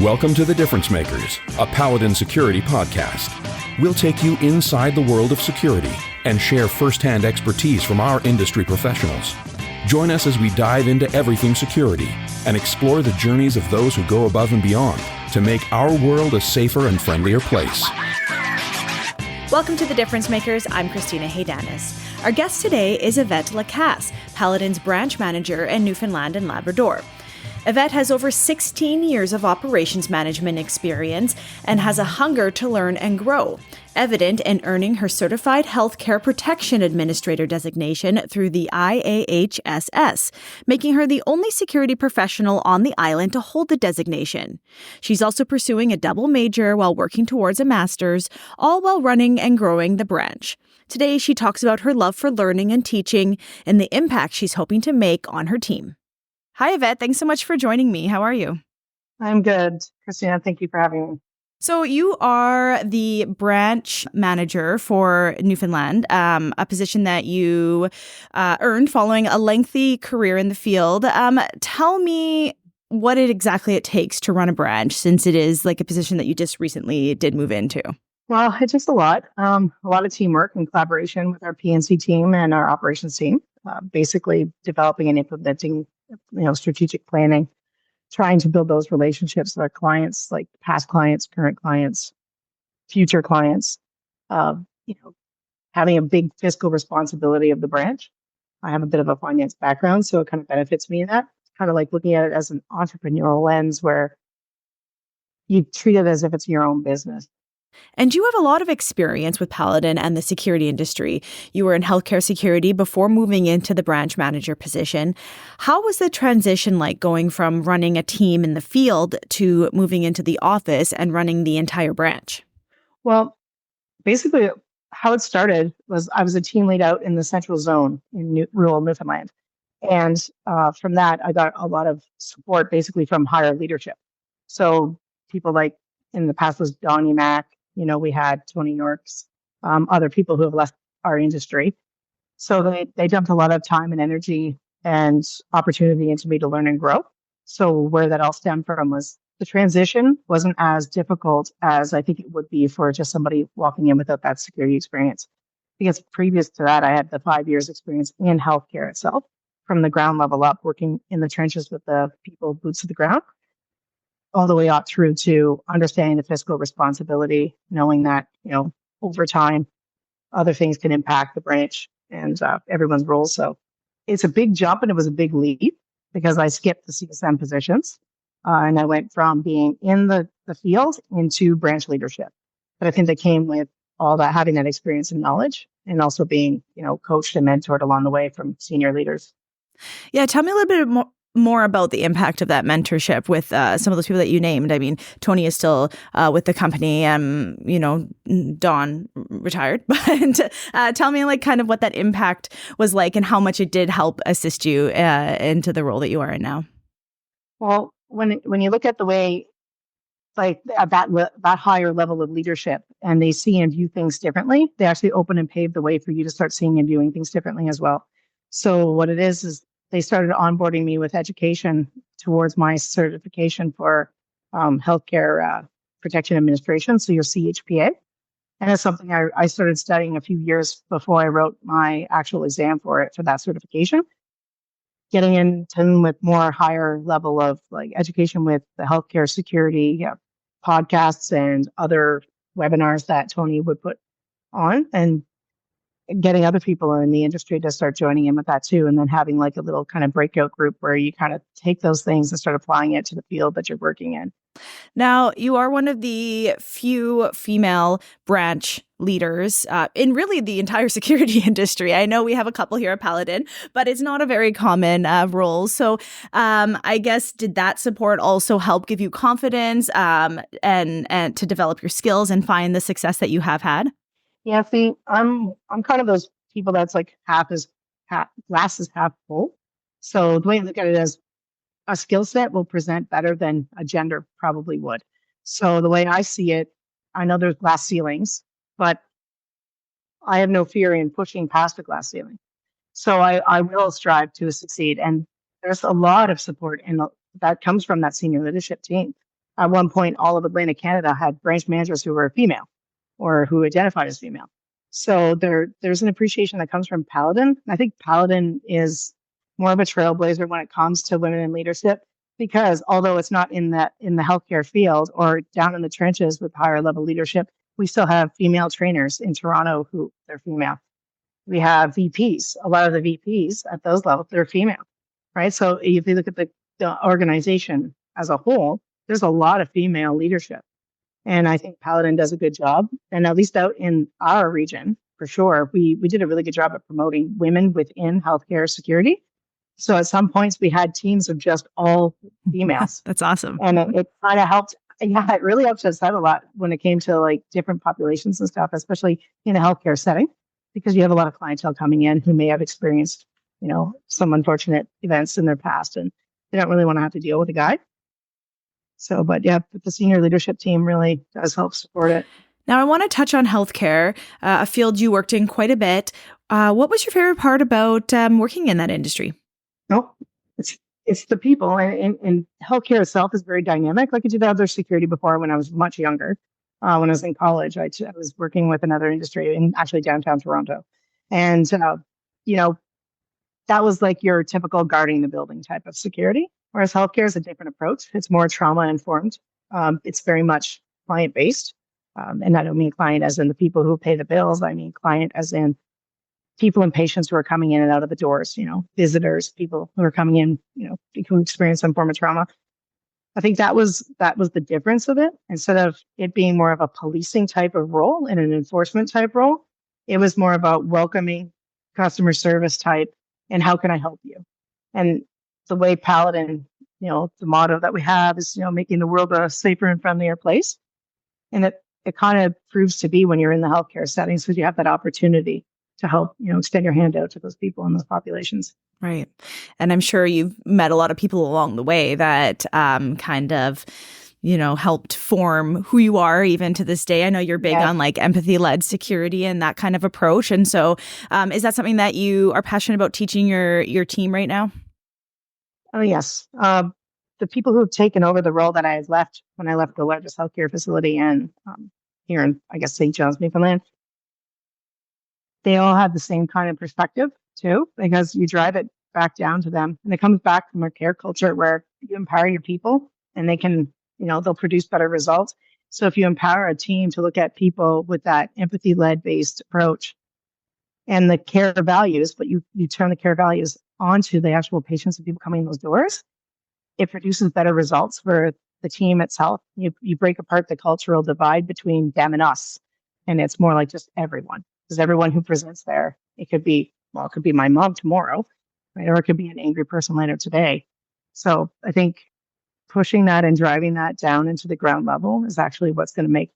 Welcome to The Difference Makers, a Paladin Security podcast. We'll take you inside the world of security and share firsthand expertise from our industry professionals. Join us as we dive into everything security and explore the journeys of those who go above and beyond to make our world a safer and friendlier place. Welcome to The Difference Makers. I'm Christina Haydanis. Our guest today is Yvette Lacasse, Paladin's branch manager in Newfoundland and Labrador. Yvette has over 16 years of operations management experience and has a hunger to learn and grow, evident in earning her Certified Healthcare Protection Administrator designation through the IAHSS, making her the only security professional on the island to hold the designation. She's also pursuing a double major while working towards a master's, all while running and growing the branch. Today, she talks about her love for learning and teaching and the impact she's hoping to make on her team. Hi, Yvette. Thanks so much for joining me. How are you? I'm good, Christina. Thank you for having me. So you are the branch manager for Newfoundland, a position that you earned following a lengthy career in the field. Tell me what exactly it takes to run a branch, since it is like a position that you just recently did move into. Well, it takes a lot of teamwork and collaboration with our PNC team and our operations team, basically developing and implementing strategic planning, trying to build those relationships with our clients, like past clients, current clients, future clients, having a big fiscal responsibility of the branch. I have a bit of a finance background, so it kind of benefits me in that. It's kind of like looking at it as an entrepreneurial lens where you treat it as if it's your own business. And you have a lot of experience with Paladin and the security industry. You were in healthcare security before moving into the branch manager position. How was the transition like, going from running a team in the field to moving into the office and running the entire branch? Well, basically how it started was I was a team lead out in the central zone in rural Newfoundland. And from that, I got a lot of support basically from higher leadership. So people like in the past was Donnie Mack. We had Tony Yorks, other people who have left our industry. So they dumped a lot of time and energy and opportunity into me to learn and grow. So where that all stemmed from was the transition wasn't as difficult as I think it would be for just somebody walking in without that security experience. Because previous to that, I had the 5 years experience in healthcare itself, from the ground level up, working in the trenches with the people, boots to the ground, all the way up through to understanding the fiscal responsibility, knowing that, over time, other things can impact the branch and everyone's roles. So it's a big jump, and it was a big leap because I skipped the CSM positions and I went from being in the field into branch leadership. But I think that came with all that, having that experience and knowledge, and also being, coached and mentored along the way from senior leaders. Yeah, tell me a little bit more about the impact of that mentorship with some of those people that you named. I mean, Tony is still with the company, Don retired, but tell me kind of what that impact was like and how much it did help assist you into the role that you are in now. Well, when you look at the way, like at that higher level of leadership, and they see and view things differently, they actually open and pave the way for you to start seeing and viewing things differently as well. So what it is they started onboarding me with education towards my certification for healthcare protection administration, so your CHPA. And it's something I started studying a few years before I wrote my actual exam for that certification. Getting into with more higher level of education with the healthcare security podcasts and other webinars that Tony would put on, and getting other people in the industry to start joining in with that too. And then having a little kind of breakout group where you kind of take those things and start applying it to the field that you're working in. Now, you are one of the few female branch leaders in really the entire security industry. I know we have a couple here at Paladin, but it's not a very common role. So I guess, did that support also help give you confidence and to develop your skills and find the success that you have had? Yeah, see, I'm kind of those people that's glass is half full. So the way I look at it is a skill set will present better than a gender probably would. So the way I see it, I know there's glass ceilings, but I have no fear in pushing past a glass ceiling. So I will strive to succeed. And there's a lot of support that comes from that senior leadership team. At one point, all of Atlantic Canada had branch managers who were female or who identified as female. So there's an appreciation that comes from Paladin. I think Paladin is more of a trailblazer when it comes to women in leadership, because although it's not in the healthcare field or down in the trenches with higher level leadership, we still have female trainers in Toronto who they're female. We have VPs. A lot of the VPs at those levels, they're female, right? So if you look at the organization as a whole, there's a lot of female leadership. And I think Paladin does a good job. And at least out in our region, for sure, we did a really good job at promoting women within healthcare security. So at some points we had teams of just all females. That's awesome. And it kind of helped. Yeah, it really helped us out a lot when it came to like different populations and stuff, especially in a healthcare setting, because you have a lot of clientele coming in who may have experienced, some unfortunate events in their past, and they don't really want to have to deal with a guy. So, but yeah, the senior leadership team really does help support it. Now, I want to touch on healthcare, a field you worked in quite a bit. What was your favorite part about working in that industry? No, it's the people, and healthcare itself is very dynamic. Like I did other security before when I was much younger. When I was in college, I was working with another industry in actually downtown Toronto. And, that was like your typical guarding the building type of security, whereas healthcare is a different approach. It's more trauma informed. It's very much client based. And I don't mean client as in the people who pay the bills. I mean client as in people and patients who are coming in and out of the doors, visitors, people who are coming in, who experience some form of trauma. I think that was the difference of it. Instead of it being more of a policing type of role and an enforcement type role, it was more about welcoming, customer service type, and how can I help you? And the way Paladin, the motto that we have is, making the world a safer and friendlier place. And it kind of proves to be when you're in the healthcare settings, because you have that opportunity to help, extend your hand out to those people in those populations. Right. And I'm sure you've met a lot of people along the way that kind of, helped form who you are even to this day. I know you're big on like empathy-led security and that kind of approach. And so is that something that you are passionate about teaching your team right now? Oh, yes. The people who've taken over the role that I had left when I left the largest healthcare facility in here in, I guess, St. John's, Newfoundland, they all have the same kind of perspective too, because you drive it back down to them. And it comes back from a care culture where you empower your people and they can, they'll produce better results. So if you empower a team to look at people with that empathy-led based approach and the care values, but you turn the care values onto the actual patients and people coming in those doors, it produces better results for the team itself. You break apart the cultural divide between them and us. And it's more like just everyone. Because everyone who presents there, it could be my mom tomorrow, right? Or it could be an angry person later today. So I think pushing that and driving that down into the ground level is actually what's going to make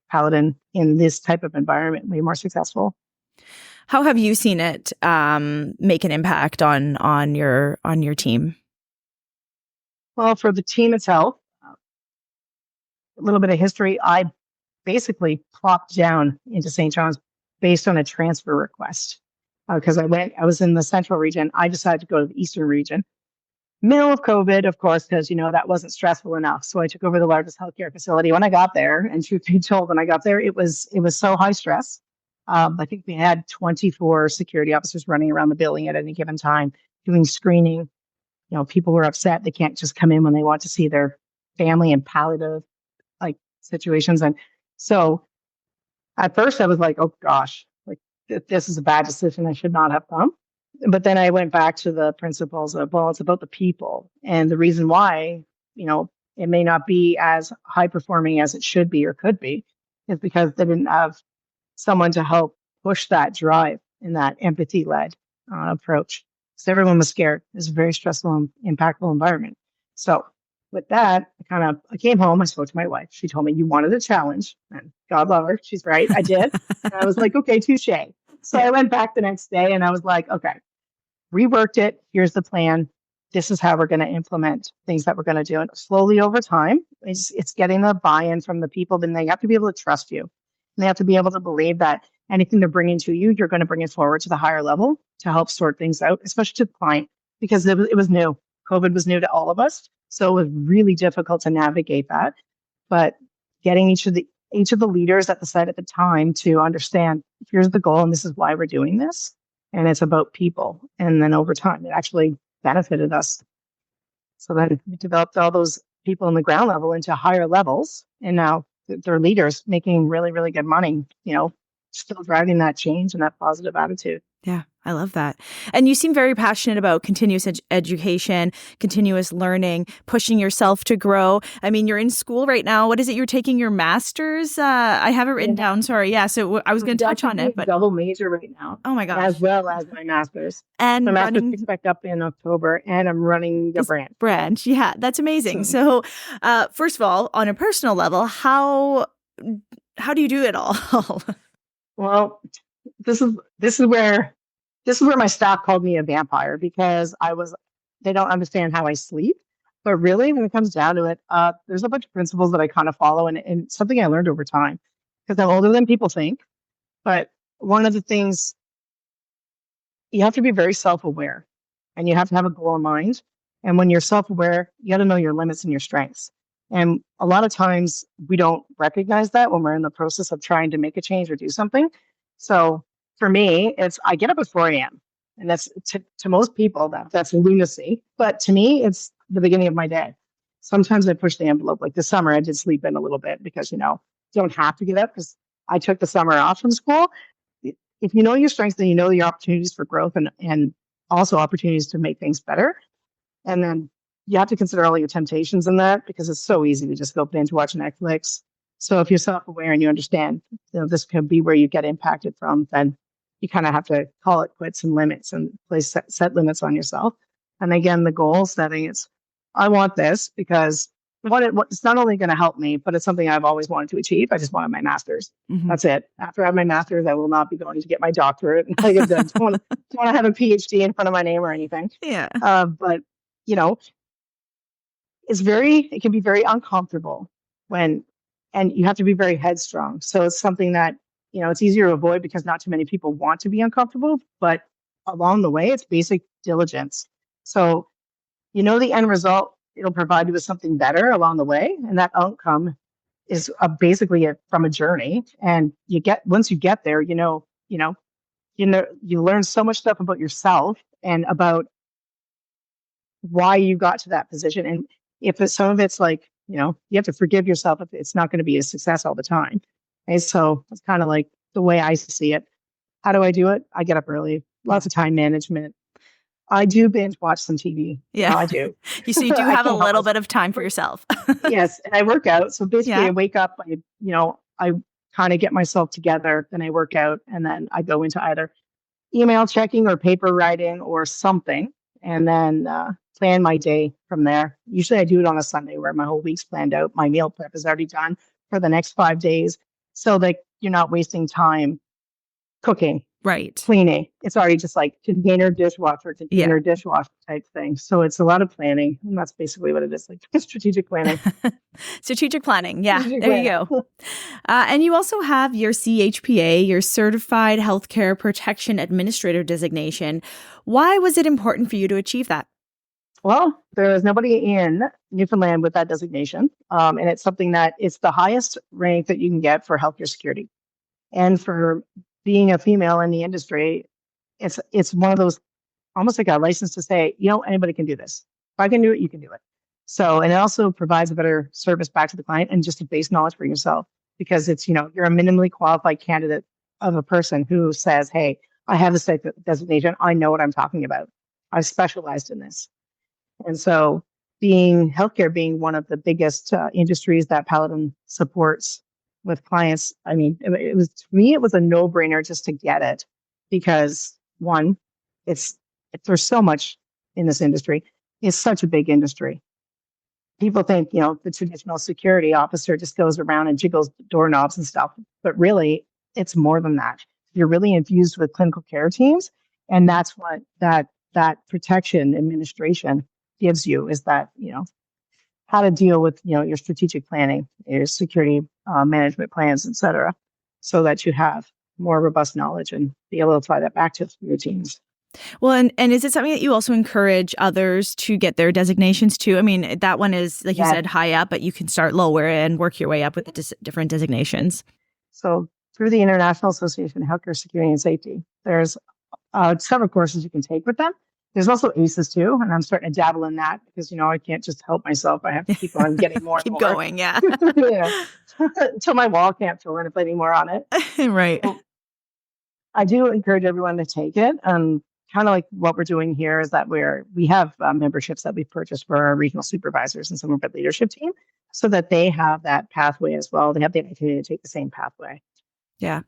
Paladin in this type of environment way more successful. How have you seen it make an impact on your team? Well, for the team itself, a little bit of history. I basically plopped down into St. John's based on a transfer request because I was in the central region. I decided to go to the eastern region. Middle of COVID, of course, because, that wasn't stressful enough. So I took over the largest healthcare facility when I got there. And truth be told, when I got there, it was so high stress. I think we had 24 security officers running around the building at any given time doing screening. People were upset. They can't just come in when they want to see their family in palliative situations. And so at first I was like, oh gosh, this is a bad decision. I should not have done. But then I went back to the principles of, well, it's about the people. And the reason why, it may not be as high performing as it should be or could be is because they didn't have someone to help push that drive in that empathy-led approach. So everyone was scared. It was a very stressful and impactful environment. So with that, I came home. I spoke to my wife. She told me, you wanted a challenge. And God love her. She's right. I did. And I was like, okay, touche. So I went back the next day and I was like, okay, reworked it. Here's the plan. This is how we're going to implement things that we're going to do. And slowly over time, it's getting the buy-in from the people. Then they have to be able to trust you. And they have to be able to believe that anything they're bringing to you, you're going to bring it forward to the higher level to help sort things out, especially to the client, because it was new. COVID was new to all of us. So it was really difficult to navigate that. but getting each of the leaders at the site at the time to understand, here's the goal and this is why we're doing this. And it's about people. And then over time, it actually benefited us. So then we developed all those people in the ground level into higher levels. And now they're leaders making really, really good money, still driving that change and that positive attitude. Yeah, I love that. And you seem very passionate about continuous education, continuous learning, pushing yourself to grow. I mean, you're in school right now. What is it? You're taking your master's? I have it written down. Sorry. Yeah. So I was going to touch on it. But double major right now. Oh my gosh. As well as my master's. And my master's picks back up in October, and I'm running the branch. Yeah, that's amazing. So first of all, on a personal level, how do you do it all? Well, this is where my staff called me a vampire, because they don't understand how I sleep. But really, when it comes down to it, there's a bunch of principles that I kind of follow, and something I learned over time, because I'm older than people think. But one of the things, you have to be very self-aware, and you have to have a goal in mind. And when you're self-aware, you got to know your limits and your strengths. And a lot of times we don't recognize that when we're in the process of trying to make a change or do something. So for me, I get up at 4 a.m. And that's to most people, that's lunacy. But to me, it's the beginning of my day. Sometimes I push the envelope. Like this summer, I did sleep in a little bit because, don't have to get up, because I took the summer off from school. If you know your strengths, then you know your opportunities for growth and also opportunities to make things better. And then you have to consider all your temptations in that, because it's so easy to just go binge watch Netflix. So if you're self-aware and you understand, this could be where you get impacted from, then you kind of have to call it quits and limits and set limits on yourself. And again, the goal setting is, I want this because it's not only going to help me, but it's something I've always wanted to achieve. I just wanted my master's. Mm-hmm. That's it. After I have my master's, I will not be going to get my doctorate. I don't want to have a PhD in front of my name or anything. Yeah. But it can be very uncomfortable and you have to be very headstrong. So it's something that, it's easier to avoid because not too many people want to be uncomfortable, but along the way, it's basic diligence. So, the end result, it'll provide you with something better along the way. And that outcome is basically from a journey. And once you get there, you learn so much stuff about yourself and about why you got to that position. And some of it's like, you have to forgive yourself if it's not going to be a success all the time. And so it's kind of like the way I see it. How do I do it? I get up early, lots of time management. I do binge watch some TV. Yeah, I do. So you do have a little bit of time for yourself. Yes. And I work out. So basically I wake up, I kind of get myself together, then I work out, and then I go into either email checking or paper writing or something. And then plan my day from there. Usually I do it on a Sunday where my whole week's planned out. My meal prep is already done for the next 5 days, so that you're not wasting time cooking, right? Cleaning. It's already just like container dishwasher type thing. So it's a lot of planning. And that's basically what it is, like strategic planning. Strategic planning. Yeah, there you go. And you also have your CHPA, your Certified Healthcare Protection Administrator designation. Why was it important for you to achieve that? Well, there is nobody in Newfoundland with that designation. And it's something that it's the highest rank that you can get for healthcare security. And for being a female in the industry, it's one of those, almost like a license to say, anybody can do this. If I can do it, you can do it. So, and it also provides a better service back to the client and just a base knowledge for yourself, because it's, you're a minimally qualified candidate of a person who says, hey, I have this designation. I know what I'm talking about. I've specialized in this. And so healthcare being one of the biggest industries that Paladin supports with clients, I mean, it was a no-brainer just to get it, because one, there's so much in this industry. It's such a big industry. People think, the traditional security officer just goes around and jiggles doorknobs and stuff, but really it's more than that. You're really infused with clinical care teams, and that's what that protection administration gives you, is that, how to deal with, your strategic planning, your security management plans, et cetera, so that you have more robust knowledge and be able to apply that back to your teams. Well, and is it something that you also encourage others to get their designations too? I mean, that one is, like you said, high up, but you can start lower and work your way up with the different designations. So through the International Association of Healthcare Security and Safety, there's several courses you can take with them. There's also ACES too, and I'm starting to dabble in that because, I can't just help myself. I have to keep on getting more and Keep more. going, yeah. Yeah. Until my wall can't fill in if anymore on it. Right. So I do encourage everyone to take it. And kind of like what we're doing here is that we have memberships that we've purchased for our regional supervisors and some of our leadership team so that they have that pathway as well. They have the opportunity to take the same pathway. Yeah.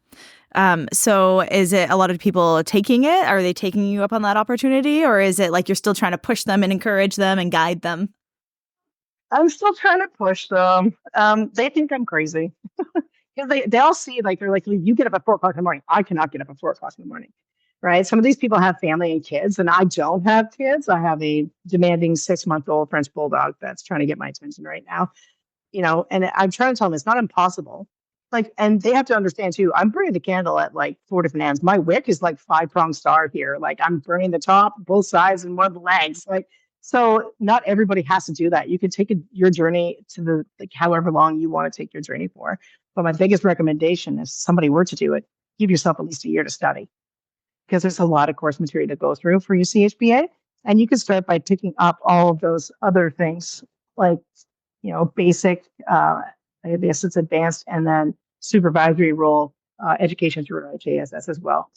So is it a lot of people taking it? Are they taking you up on that opportunity? Or is it like you're still trying to push them and encourage them and guide them? I'm still trying to push them. They think I'm crazy. Because they all see, they're like, you get up at 4:00 in the morning. I cannot get up at 4:00 in the morning, right? Some of these people have family and kids, and I don't have kids. I have a demanding 6-month-old French bulldog that's trying to get my attention right now, and I'm trying to tell them it's not impossible. And they have to understand too, I'm burning the candle at 4 different ends. My wick is 5-pronged star here. I'm burning the top, both sides, and one of the legs. So not everybody has to do that. You can take your journey to the however long you want to take your journey for. But my biggest recommendation, if somebody were to do it, give yourself at least a year to study because there's a lot of course material to go through for your CHPA. And you can start by picking up all of those other things basic, I guess it's advanced, and then supervisory role education through IAHSS as well.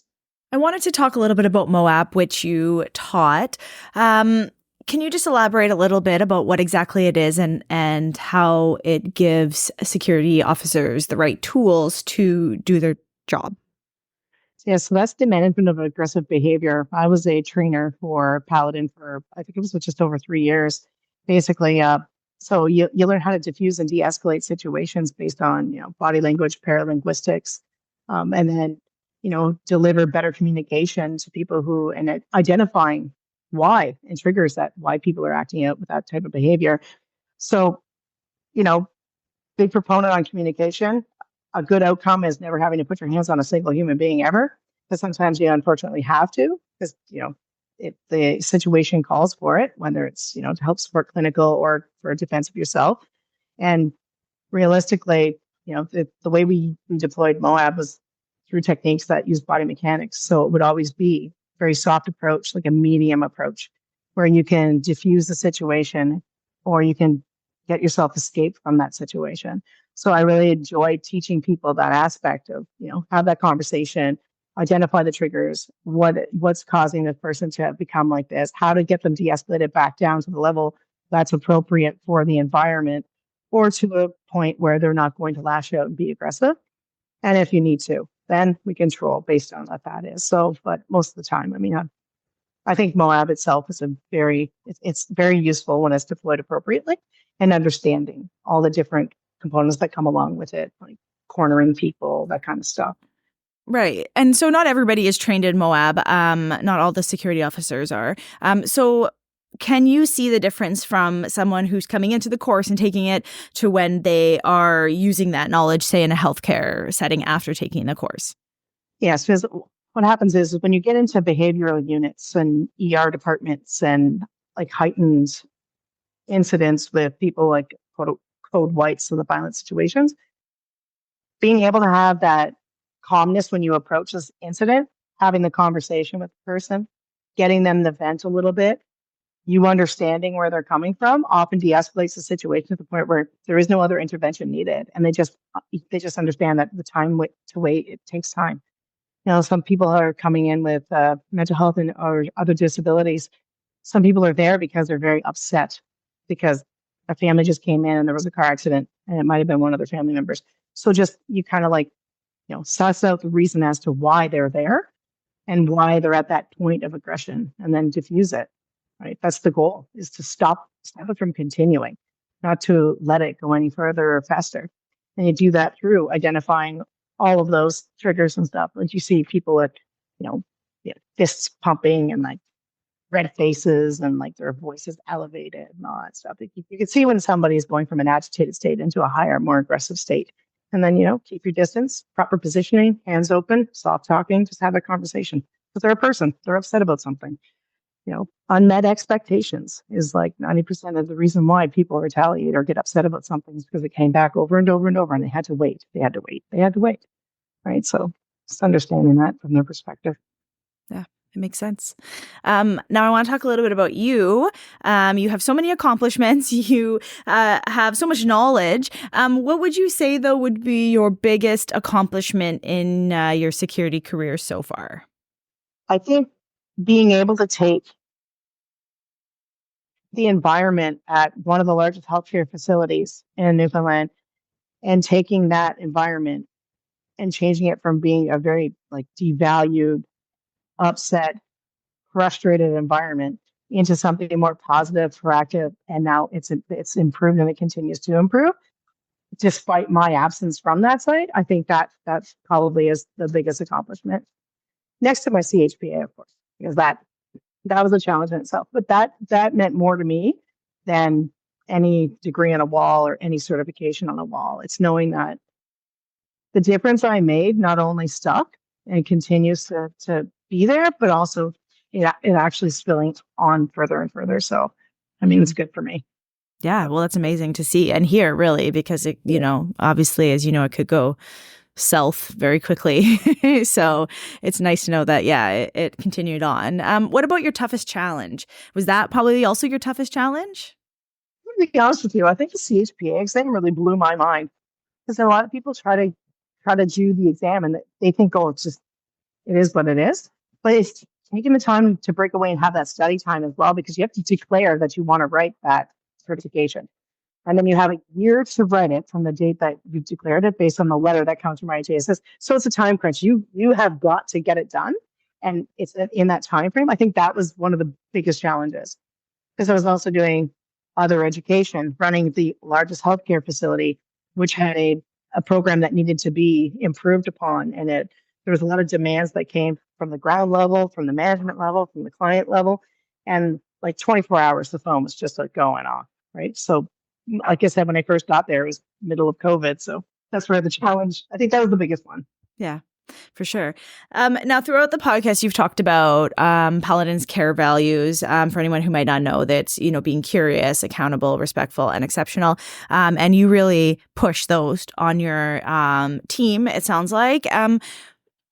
I wanted to talk a little bit about MOAB, which you taught. Can you just elaborate a little bit about what exactly it is and how it gives security officers the right tools to do their job? Yeah, so that's the management of aggressive behavior. I was a trainer for Paladin for, I think it was just over 3 years. Basically, so you learn how to diffuse and de-escalate situations based on, body language, paralinguistics, and then, deliver better communication to people who, and identifying why and triggers why people are acting out with that type of behavior. So, big proponent on communication. A good outcome is never having to put your hands on a single human being ever, because sometimes you unfortunately have to, because, the situation calls for it, whether it's, to help support clinical or for defense of yourself. And realistically, the way we deployed MOAB was through techniques that use body mechanics. So it would always be a very soft approach, like a medium approach, where you can diffuse the situation or you can get yourself escape from that situation. So I really enjoy teaching people that aspect of, have that conversation, identify the triggers, what's causing the person to become like this, how to get them de-escalated back down to the level that's appropriate for the environment, or to a point where they're not going to lash out and be aggressive. And if you need to, then we control based on what that is. So, but most of the time, I think MOAB itself is it's very useful when it's deployed appropriately and understanding all the different components that come along with it, like cornering people, that kind of stuff. Right. And so not everybody is trained in MOAB. Not all the security officers are. So can you see the difference from someone who's coming into the course and taking it to when they are using that knowledge, say in a healthcare setting after taking the course? Yes, because what happens is when you get into behavioral units and ER departments and heightened incidents with people code whites in the violent situations, being able to have that calmness when you approach this incident, having the conversation with the person, getting them to vent a little bit, you understanding where they're coming from often de-escalates the situation to the point where there is no other intervention needed. And they just understand that the time to wait, it takes time. Some people are coming in with mental health or other disabilities. Some people are there because they're very upset because a family just came in and there was a car accident and it might have been one of their family members. So just you kind of suss out the reason as to why they're there and why they're at that point of aggression and then diffuse it, right? That's the goal, is to stop it from continuing, not to let it go any further or faster. And you do that through identifying all of those triggers and stuff. Like you see people with, fists pumping and red faces and their voices elevated and all that stuff. You can see when somebody is going from an agitated state into a higher, more aggressive state. And then, keep your distance, proper positioning, hands open, soft talking, just have a conversation. because they're a person. They're upset about something. Unmet expectations is like 90% of the reason why people retaliate or get upset about something is because it came back over and over and over, and they had to wait. They had to wait. They had to wait. Right. So just understanding that from their perspective. Yeah, it makes sense. Now I want to talk a little bit about you. You have so many accomplishments. You have so much knowledge. What would you say, though, would be your biggest accomplishment in your security career so far? I think being able to take the environment at one of the largest healthcare facilities in Newfoundland and taking that environment and changing it from being a very like devalued, upset, frustrated environment into something more positive, proactive, and now it's improved and it continues to improve despite my absence from that site. I think that's probably is the biggest accomplishment next to my CHPA, of course, because that was a challenge in itself. But that meant more to me than any degree on a wall or any certification on a wall. It's knowing that the difference I made not only stuck and continues to be there, but also it actually spilling on further and further. So, I mean, it's good for me. Yeah, well, that's amazing to see and hear, really, because it, obviously, as you know, it could go south very quickly. So it's nice to know that, it continued on. What about your toughest challenge? Was that probably also your toughest challenge? To be honest with you, I think the CHPA exam really blew my mind because a lot of people try to do the exam and they think, oh, it is what it is. But it's taking the time to break away and have that study time as well, because you have to declare that you want to write that certification. And then you have a year to write it from the date that you've declared it based on the letter that comes from IAHSS. So it's a time crunch. You have got to get it done. And it's in that time frame. I think that was one of the biggest challenges because I was also doing other education, running the largest healthcare facility, which had a program that needed to be improved upon. And there was a lot of demands that came from the ground level, from the management level, from the client level. And like 24 hours, the phone was just like going off. Right. So like I said, when I first got there, it was middle of COVID. So that's where the challenge, I think that was the biggest one. Yeah, for sure. Now, throughout the podcast, you've talked about Paladin's care values. For anyone who might not know, that's, being curious, accountable, respectful, and exceptional. And you really push those on your team, it sounds like.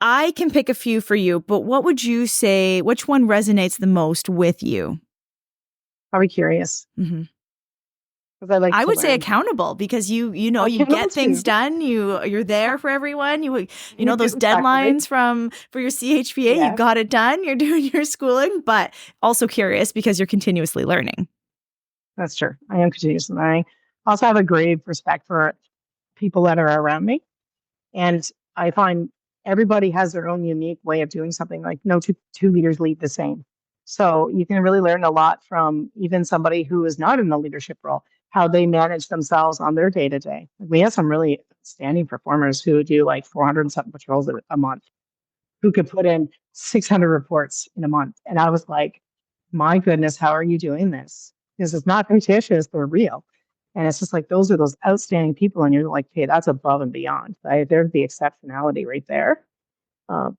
I can pick a few for you, but what would you say, which one resonates the most with you? Probably curious. Mm-hmm. I would say accountable because you get things done. You're there for everyone. You know those deadlines for your CHPA. Yeah. You got it done. You're doing your schooling, but also curious because you're continuously learning. That's true. I am continuously learning. I also have a grave respect for people that are around me, and I find everybody has their own unique way of doing something. Like no two leaders lead the same, so you can really learn a lot from even somebody who is not in the leadership role, how they manage themselves on their day-to-day. We have some really outstanding performers who do like 400 and something patrols a month, who could put in 600 reports in a month. And I was like, my goodness, how are you doing this? Because it's not fictitious, they're real. And it's just like, those are those outstanding people. And you're like, hey, that's above and beyond. There's the exceptionality right there. And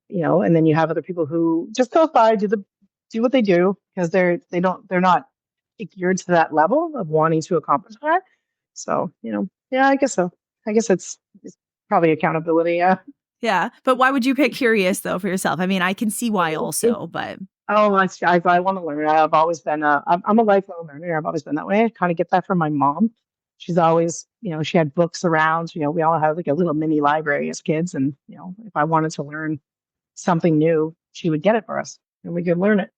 then you have other people who just go by, do what they do because they're not geared to that level of wanting to accomplish that. So, I guess so. I guess it's probably accountability. Yeah. Yeah. But why would you pick curious though for yourself? I mean, I can see why also, but. Oh, I want to learn. I've always been, I'm a lifelong learner. I've always been that way. I kind of get that from my mom. She's always, she had books around, we all have like a little mini library as kids. And, if I wanted to learn something new, she would get it for us and we could learn it.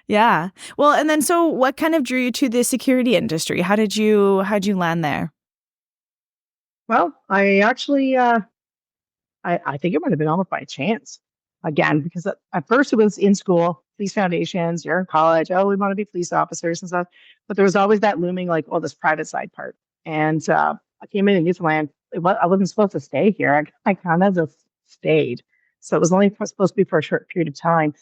Yeah. Well, and then so what kind of drew you to the security industry? How'd you land there? Well, I actually, I think it might have been almost by chance again, because at first it was in school, police foundations, you're in college. Oh, we want to be police officers and stuff. But there was always that looming, like, oh, this private side part. And I came in Newfoundland. I wasn't supposed to stay here. I kind of just stayed. So it was only supposed to be for a short period of time.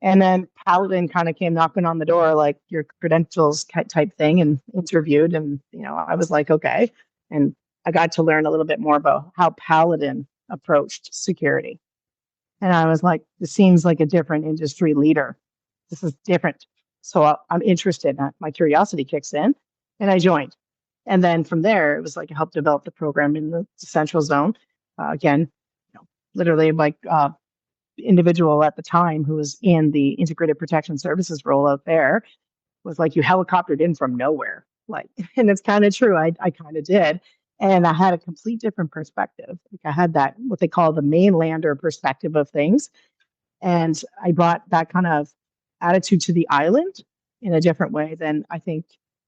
And then Paladin kind of came knocking on the door, like your credentials type thing, and interviewed. And, I was like, okay. And I got to learn a little bit more about how Paladin approached security. And I was like, this seems like a different industry leader. This is different. So I'm interested. My curiosity kicks in and I joined. And then from there, it was like I helped develop the program in the central zone. Again, literally like individual at the time who was in the integrated protection services role out there was like, you helicoptered in from nowhere. Like, and it's kind of true. I kind of did. And I had a complete different perspective. Like I had that, what they call the mainlander perspective of things. And I brought that kind of attitude to the island in a different way than I think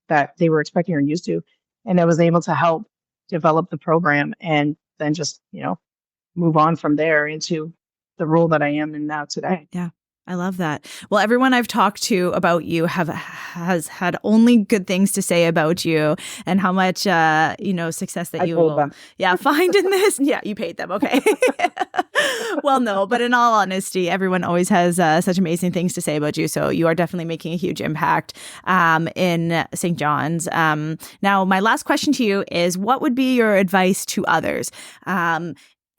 that they were expecting or used to. And I was able to help develop the program and then just, move on from there into the role that I am in now today. Yeah. I love that. Well, everyone I've talked to about you has had only good things to say about you and how much, success that you will find in this. Yeah, you paid them. Okay. Well, no, but in all honesty, everyone always has such amazing things to say about you. So you are definitely making a huge impact in St. John's. Now, my last question to you is, what would be your advice to others?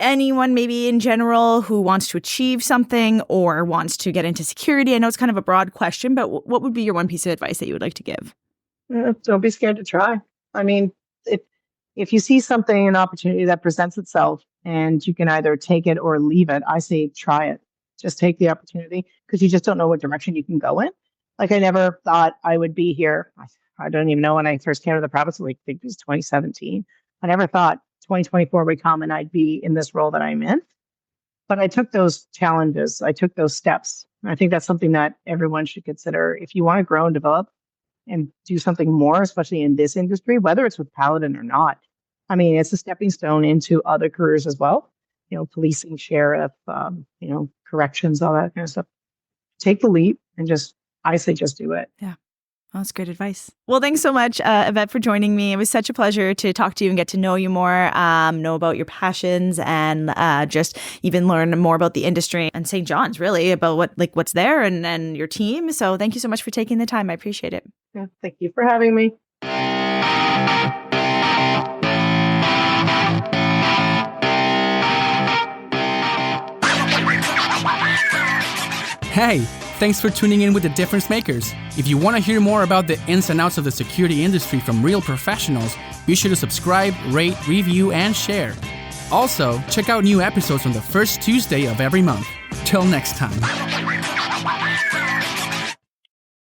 Anyone maybe in general who wants to achieve something or wants to get into security? I know it's kind of a broad question, but what would be your one piece of advice that you would like to give? Don't be scared to try. I mean, if you see something, an opportunity that presents itself and you can either take it or leave it, I say try it. Just take the opportunity because you just don't know what direction you can go in. Like I never thought I would be here. I don't even know when I first came to the province, I think it was 2017. I never thought 2024 would come and I'd be in this role that I'm in. But I took those challenges. I took those steps. And I think that's something that everyone should consider. If you want to grow and develop and do something more, especially in this industry, whether it's with Paladin or not, I mean, it's a stepping stone into other careers as well. Policing, sheriff, corrections, all that kind of stuff. Take the leap and I say just do it. Yeah. Well, that's great advice. Well, thanks so much, Yvette, for joining me. It was such a pleasure to talk to you and get to know you more, know about your passions and just even learn more about the industry and St. John's, really, about what's there and your team. So thank you so much for taking the time. I appreciate it. Yeah, thank you for having me. Hey, thanks for tuning in with The Difference Makers. If you want to hear more about the ins and outs of the security industry from real professionals, be sure to subscribe, rate, review, and share. Also, check out new episodes on the first Tuesday of every month. Till next time.